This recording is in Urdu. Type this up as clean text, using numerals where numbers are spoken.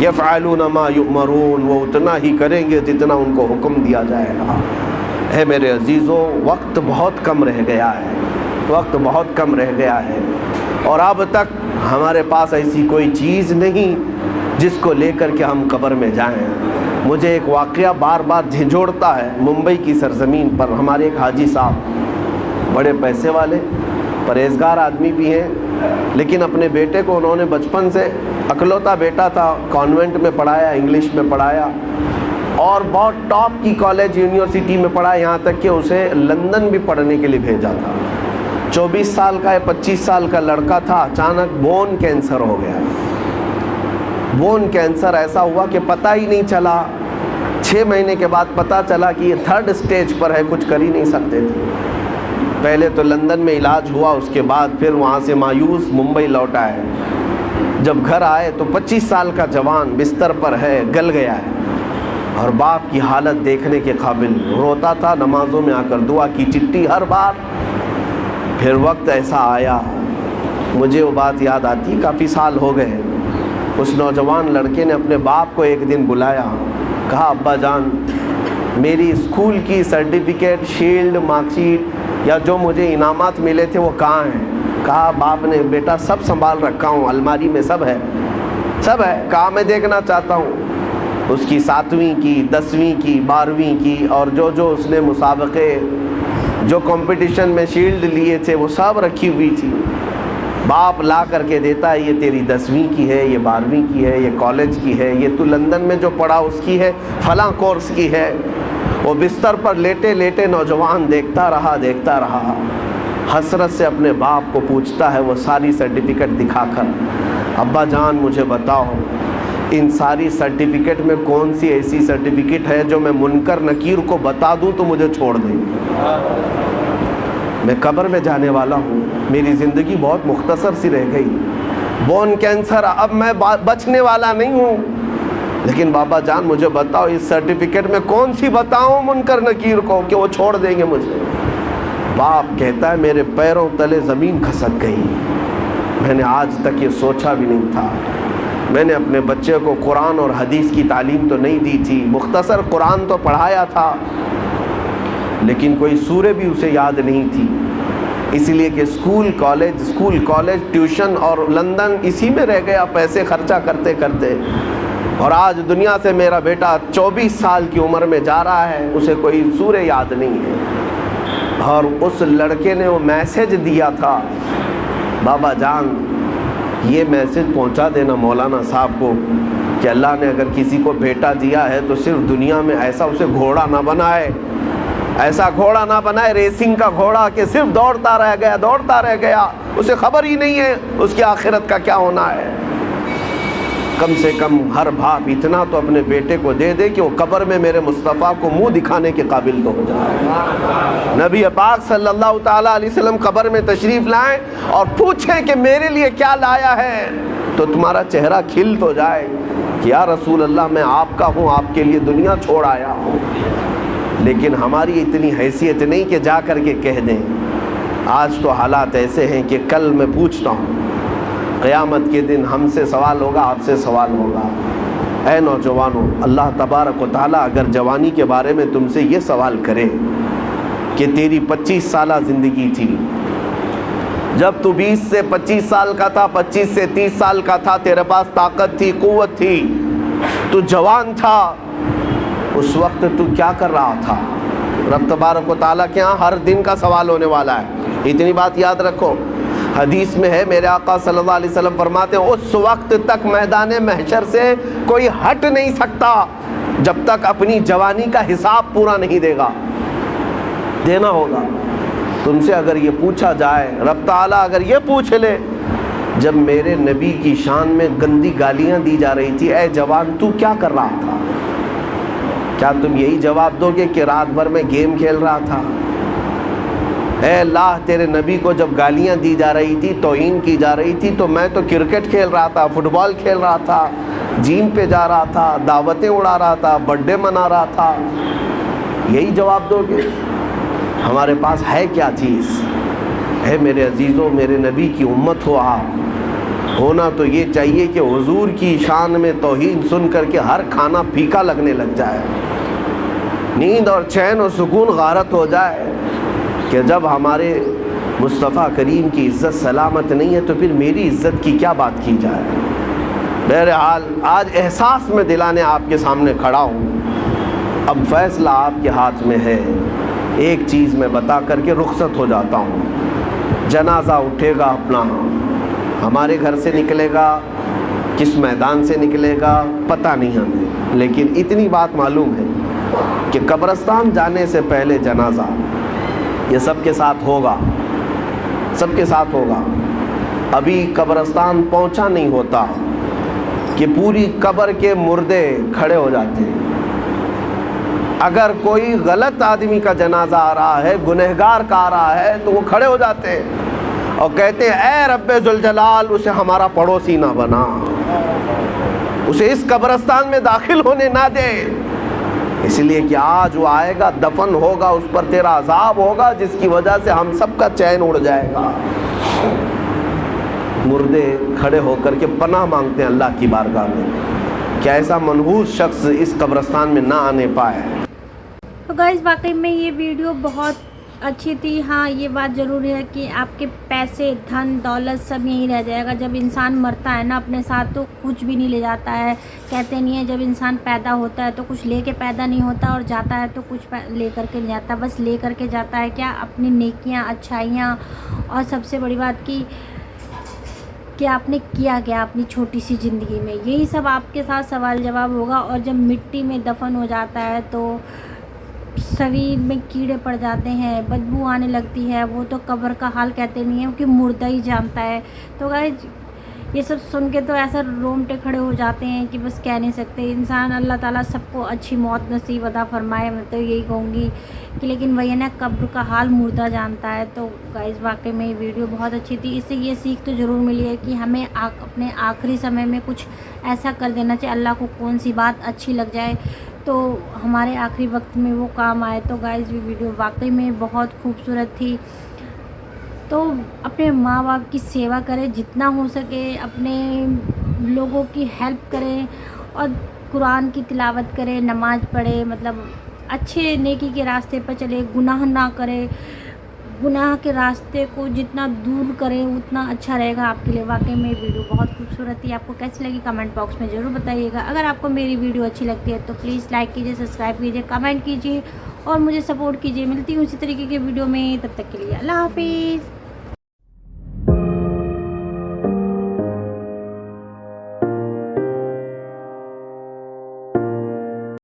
یفعلون ما یؤمرون، وہ اتنا ہی کریں گے جتنا ان کو حکم دیا جائے گا۔ اے میرے عزیزوں، وقت بہت کم رہ گیا ہے، وقت بہت کم رہ گیا ہے، اور اب تک ہمارے پاس ایسی کوئی چیز نہیں جس کو لے کر کے ہم قبر میں جائیں۔ مجھے ایک واقعہ بار بار جھنجھوڑتا ہے۔ ممبئی کی سرزمین پر ہمارے ایک حاجی صاحب، بڑے پیسے والے، پرہیزگار آدمی بھی ہیں، لیکن اپنے بیٹے کو انہوں نے بچپن سے، اکلوتا بیٹا تھا، کانوینٹ میں پڑھایا، انگلش میں پڑھایا، اور بہت ٹاپ کی کالج یونیورسٹی میں پڑھا، یہاں تک کہ اسے لندن بھی پڑھنے کے لیے بھیجا تھا۔ 24 سال کا 25 سال کا لڑکا تھا، اچانک بون کینسر ہو گیا۔ بون کینسر ایسا ہوا کہ پتہ ہی نہیں چلا، 6 مہینے کے بعد پتہ چلا کہ یہ 3rd اسٹیج پر ہے، کچھ کر ہی نہیں سکتے تھے۔ پہلے تو لندن میں علاج ہوا، اس کے بعد پھر وہاں سے مایوس ممبئی لوٹ آئے۔ جب گھر آئے تو 25 سال کا جوان بستر پر ہے، گل گیا ہے، اور باپ کی حالت دیکھنے کے قابل، روتا تھا، نمازوں میں آ کر دعا کی چٹھی ہر بار۔ پھر وقت ایسا آیا، مجھے وہ بات یاد آتی، کافی سال ہو گئے، اس نوجوان لڑکے نے اپنے باپ کو ایک دن بلایا، کہا ابا جان میری اسکول کی سرٹیفکیٹ، شیلڈ، مارک شیٹ یا جو مجھے انعامات ملے تھے وہ کہاں ہیں؟ کہا باپ نے، بیٹا سب سنبھال رکھا ہوں، الماری میں سب ہے، سب ہے۔ کہا میں دیکھنا چاہتا ہوں۔ اس کی 7ویں کی، 10ویں کی، 12ویں کی، اور جو اس نے مسابقے، جو کمپٹیشن میں شیلڈ لیے تھے وہ سب رکھی ہوئی تھی۔ باپ لا کر کے دیتا ہے، یہ تیری 10ویں کی ہے، یہ 12ویں کی ہے، یہ کالج کی ہے، یہ تو لندن میں جو پڑھا اس کی ہے، فلاں کورس کی ہے۔ وہ بستر پر لیٹے لیٹے نوجوان دیکھتا رہا، حسرت سے اپنے باپ کو پوچھتا ہے وہ ساری سرٹیفکیٹ دکھا کر، ابا جان مجھے بتاؤ ان ساری سرٹیفکیٹ میں کون سی ایسی سرٹیفکیٹ ہے جو میں منکر نکیر کو بتا دوں تو مجھے چھوڑ دیں؟ میں قبر میں جانے والا ہوں، میری زندگی بہت مختصر سی رہ گئی، بون کینسر، اب میں بچنے والا نہیں ہوں، لیکن بابا جان مجھے بتاؤ اس سرٹیفکیٹ میں کون سی بتاؤں منکر نکیر کو کہ وہ چھوڑ دیں گے مجھے؟ باپ کہتا ہے میرے پیروں تلے زمین کھسک گئی، میں نے آج تک یہ سوچا بھی نہیں تھا۔ میں نے اپنے بچے کو قرآن اور حدیث کی تعلیم تو نہیں دی تھی، مختصر قرآن تو پڑھایا تھا، لیکن کوئی سورہ بھی اسے یاد نہیں تھی، اس لیے کہ اسکول کالج ٹیوشن اور لندن اسی میں رہ گیا، پیسے خرچہ کرتے کرتے۔ اور آج دنیا سے میرا بیٹا 24 سال کی عمر میں جا رہا ہے، اسے کوئی سورہ یاد نہیں ہے۔ اور اس لڑکے نے وہ میسج دیا تھا، بابا جان یہ میسج پہنچا دینا مولانا صاحب کو کہ اللہ نے اگر کسی کو بیٹا دیا ہے تو صرف دنیا میں ایسا اسے گھوڑا نہ بنائے، ایسا گھوڑا نہ بنائے ریسنگ کا گھوڑا کہ صرف دوڑتا رہ گیا، اسے خبر ہی نہیں ہے اس کی آخرت کا کیا ہونا ہے۔ کم سے کم ہر باپ اتنا تو اپنے بیٹے کو دے دے کہ وہ قبر میں میرے مصطفیٰ کو منہ دکھانے کے قابل تو ہو جائے۔ نبی پاک صلی اللہ تعالیٰ علیہ وسلم قبر میں تشریف لائیں اور پوچھیں کہ میرے لیے کیا لایا ہے، تو تمہارا چہرہ کھل تو جائے کہ یا رسول اللہ میں آپ کا ہوں، آپ کے لیے دنیا چھوڑ آیا ہوں۔ لیکن ہماری اتنی حیثیت نہیں کہ جا کر کے کہہ دیں۔ آج تو حالات ایسے ہیں کہ کل میں پوچھتا ہوں، قیامت کے دن ہم سے سوال ہوگا، آپ سے سوال ہوگا۔ اے نوجوانوں، اللہ تبارک و تعالیٰ اگر جوانی کے بارے میں تم سے یہ سوال کرے کہ تیری 25 سالہ زندگی تھی، جب تو 20 سے 25 سال کا تھا، 25 سے 30 سال کا تھا، تیرے پاس طاقت تھی، قوت تھی، تو جوان تھا، اس وقت تو کیا کر رہا تھا؟ رب تبارک و تعالیٰ کے ہاں ہر دن کا سوال ہونے والا ہے، اتنی بات یاد رکھو۔ حدیث میں ہے، میرے آقا صلی اللہ علیہ وسلم فرماتے ہیں اس وقت تک میدان محشر سے کوئی ہٹ نہیں سکتا جب تک اپنی جوانی کا حساب پورا نہیں دے گا، دینا ہوگا۔ تم سے اگر یہ پوچھا جائے، رب تعالیٰ اگر یہ پوچھ لے، جب میرے نبی کی شان میں گندی گالیاں دی جا رہی تھی، اے جوان تو کیا کر رہا تھا؟ کیا تم یہی جواب دو گے کہ رات بھر میں گیم کھیل رہا تھا؟ اے اللہ تیرے نبی کو جب گالیاں دی جا رہی تھی، توہین کی جا رہی تھی، تو میں تو کرکٹ کھیل رہا تھا، فٹ بال کھیل رہا تھا، جیم پہ جا رہا تھا، دعوتیں اڑا رہا تھا، برتھ ڈے منا رہا تھا، یہی جواب دو گے؟ ہمارے پاس ہے کیا چیز؟ اے میرے عزیزوں، میرے نبی کی امت ہو آپ، ہونا تو یہ چاہیے کہ حضور کی شان میں توہین سن کر کے ہر کھانا پھیکا لگنے لگ جائے، نیند اور چین اور سکون غارت ہو جائے کہ جب ہمارے مصطفیٰ کریم کی عزت سلامت نہیں ہے تو پھر میری عزت کی کیا بات کی جائے۔ بہرحال آج احساس میں دلانے آپ کے سامنے کھڑا ہوں، اب فیصلہ آپ کے ہاتھ میں ہے۔ ایک چیز میں بتا کر کے رخصت ہو جاتا ہوں، جنازہ اٹھے گا اپنا، ہمارے گھر سے نکلے گا، کس میدان سے نکلے گا پتہ نہیں ہمیں، لیکن اتنی بات معلوم ہے کہ قبرستان جانے سے پہلے جنازہ یہ سب کے ساتھ ہوگا، سب کے ساتھ ہوگا۔ ابھی قبرستان پہنچا نہیں ہوتا کہ پوری قبر کے مردے کھڑے ہو جاتے ہیں۔ اگر کوئی غلط آدمی کا جنازہ آ رہا ہے، گنہگار کا آ رہا ہے، تو وہ کھڑے ہو جاتے ہیں اور کہتے ہیں اے رب ذوالجلال اسے ہمارا پڑوسی نہ بنا، اسے اس قبرستان میں داخل ہونے نہ دے، اس لیے کہ آج وہ آئے گا، دفن ہوگا، اس پر تیرا عذاب ہوگا جس کی وجہ سے ہم سب کا چین اڑ جائے گا۔ مردے کھڑے ہو کر کے پناہ مانگتے ہیں اللہ کی بارگاہ میں کہ ایسا منحوس شخص اس قبرستان میں نہ آنے پائے۔ تو گائز واقعی میں یہ ویڈیو بہت اچھی تھی۔ ہاں یہ بات ضروری ہے کہ آپ کے پیسے، دھن، دولت سب یہیں رہ جائے گا۔ جب انسان مرتا ہے نا اپنے ساتھ تو کچھ بھی نہیں لے جاتا ہے۔ کہتے نہیں ہے جب انسان پیدا ہوتا ہے تو کچھ لے کے پیدا نہیں ہوتا، اور جاتا ہے تو کچھ لے کر کے نہیں جاتا، بس لے کر کے جاتا ہے کیا؟ اپنی نیکیاں، اچھائیاں، اور سب سے بڑی بات کہ آپ نے کیا کیا اپنی چھوٹی سی زندگی میں، یہی سب آپ کے ساتھ سوال جواب ہوگا۔ اور جب مٹی میں دفن ہو جاتا ہے تو شریر میں کیڑے پڑ جاتے ہیں، بدبو آنے لگتی ہے، وہ تو قبر کا حال کہتے نہیں ہیں کہ مردہ ہی جانتا ہے۔ تو گائز یہ سب سن کے تو ایسا رونگٹے کھڑے ہو جاتے ہیں کہ بس کہہ نہیں سکتے۔ انسان اللہ تعالیٰ سب کو اچھی موت نصیب عطا فرمائے، میں تو یہی کہوں گی کہ لیکن وہی نا قبر کا حال مردہ جانتا ہے۔ تو گائز واقعی میں یہ ویڈیو بہت اچھی تھی، اس سے یہ سیکھ تو ضرور ملی ہے کہ ہمیں اپنے آخری سمے میں کچھ ایسا کر دینا چاہیے، اللہ کو کون سی بات اچھی لگ جائے تو ہمارے آخری وقت میں وہ کام آئے۔ تو گائز یہ ویڈیو واقعی میں بہت خوبصورت تھی۔ تو اپنے ماں باپ کی سیوا کریں جتنا ہو سکے، اپنے لوگوں کی ہیلپ کریں، اور قرآن کی تلاوت کریں، نماز پڑھیں، مطلب اچھے نیکی کے راستے پر چلے، گناہ نہ کرے، گناہ کے راستے کو جتنا دور کریں اتنا اچھا رہے گا آپ کے لیے۔ واقعی میں ویڈیو بہت خوبصورت تھی، آپ کو کیسی لگی کمنٹ باکس میں ضرور بتائیے گا۔ اگر آپ کو میری ویڈیو اچھی لگتی ہے تو پلیز لائک کیجیے، سبسکرائب کیجیے، کمنٹ کیجیے اور مجھے سپورٹ کیجیے۔ ملتی ہوں اسی طریقے کے ویڈیو میں، تب تک کے لیے اللہ حافظ۔